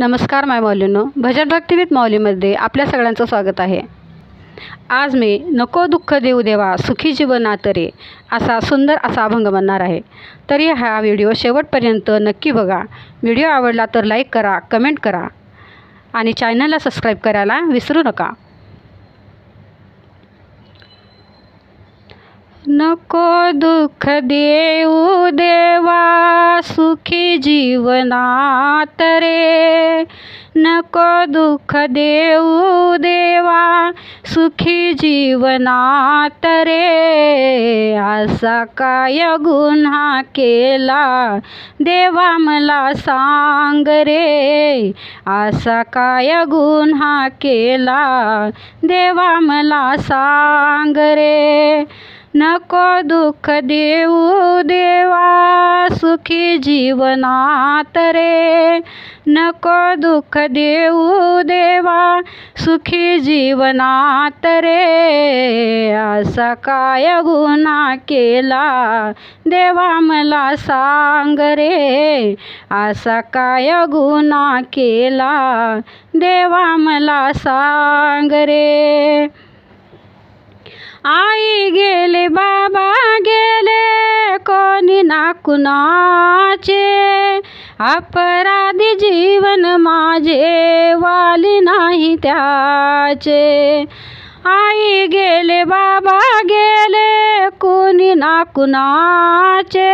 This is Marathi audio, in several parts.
नमस्कार माय माऊलींनो, भजन भक्ती विथ माऊलीमध्ये आपल्या सगळ्यांचं स्वागत आहे। आज मी नको दुःख देऊ देवा सुखी जीवनात रे असा सुंदर असा अभंग म्हणणार आहे। तरी हा व्हिडिओ शेवटपर्यंत नक्की बघा। व्हिडिओ आवडला तर लाईक करा, कमेंट करा आणि चॅनलला सबस्क्राईब करायला विसरू नका। नको दुःख देऊ देवा सुखी जीवनात रे, नको दुःख देऊ देवा सुखी जीवनात रे। असा काय गुन्हा केला देवा मला सांग रे, असा काय गुन्हा केला देवा मला सांग रे। नको दुःख देऊ देवा सुखी जीवनात रे, नको दुःख देऊ देवा सुखी जीवनात रे। असा काय गुन्हा केला देवा मला सांग रे, असा काय गुन्हा केला देवा मला सांग रे। आई गेले बाबा गेले कोणी ना कुणाचे, अपराधी जीवन माझे वाली नाही त्याचे। आई गेले बाबा गेले कोणी ना कुणाचे,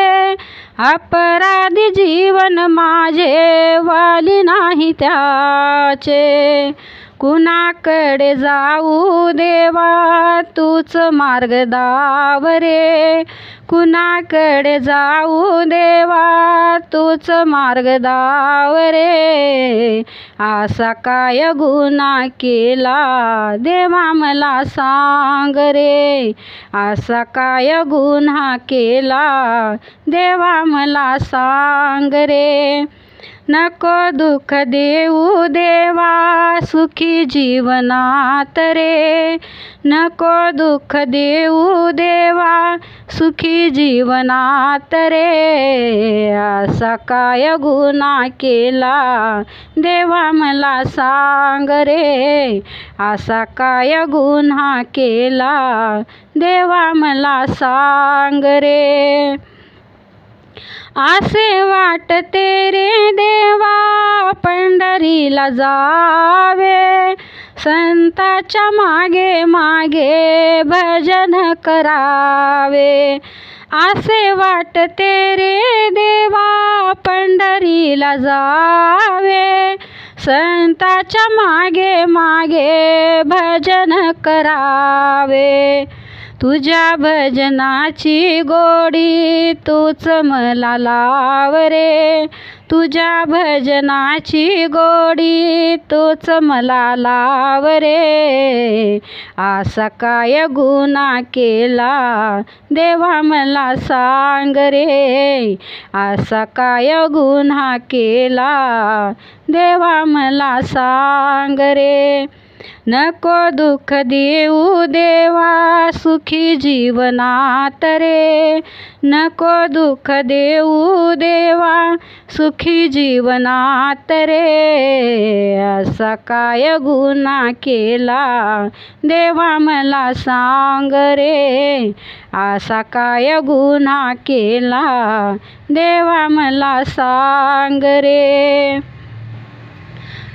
अपराधी जीवन माझे वाली नाही त्याचे। कुणाकडे जाऊ देवा तूच मार्ग दाव रे, कुणाकडे जाऊ देवा तूच मार्ग दाव रे। असा काय गुन्हा केला देवा मला सांग रे, असा काय गुन्हा केला देवा मला सांग रे। नको दुःख देऊ देवा सुखी जीवनात रे, नको दुःख देऊ देवा सुखी जीवनात रे। असा काय गुन्हा केला देवा मला सांग रे, असा काय गुन्हा केला देवा मला सांग रे। असे वाटते रे देवा पंढरीला जावे, संताच्या मागे मागे भजन करावे। असे वाटते रे देवा पंढरीला जावे, संताच्या मागे मागे भजन करावे। तुझ्या भजनाची गोडी तूच मला लाव रे, तुझ्या भजनाची गोडी तूच मला लाव रे। असा काय गुन्हा केला देवा मला सांग रे, असा काय गुन्हा केला देवा मला सांग रे। नको दुःख देऊ देवा सुखी जीवनात रे, नको दुःख देऊ देवा सुखी जीवनात रे। असा काय गुन्हा केला देवा मला सांग रे, असा काय गुन्हा केला देवा मला सांग रे।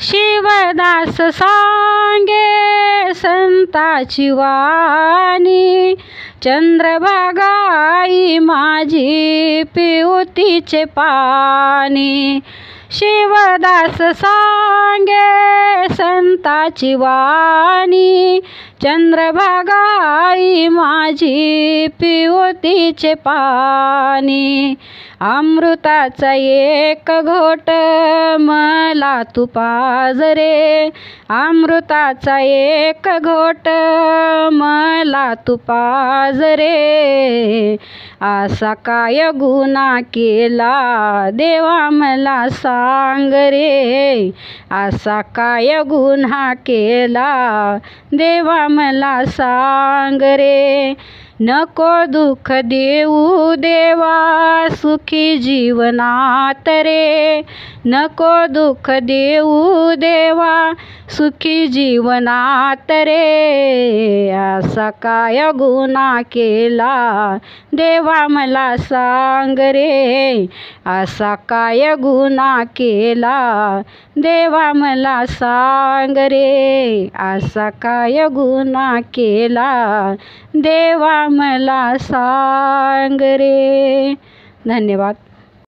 शिवदास सांगे संताची वाणी, चंद्रभागाई माझी पिऊतीचे पाणी। शिवदास सांगे संताची वाणी, चंद्रभागाई माझी पिऊतीचे पाणी। अमृताचा एक घोट मला तू पाज रे, अमृताचा एक घोट मला तू पाज रे। असा काय गुन्हा केला देवा मला सांग रे, असा काय गुन्हा केला देवा मला सांग रे। नको दुःख देऊ देवा सुखी जीवनात रे, नको दुःख देऊ देवा सुखी जीवनात रे, असा काय गुन्हा केला देवा मला सांग रे, असा काय गुन्हा केला देवा मला सांग रे, असा काय गुन्हा केला देवा मला सांग रे. धन्यवाद.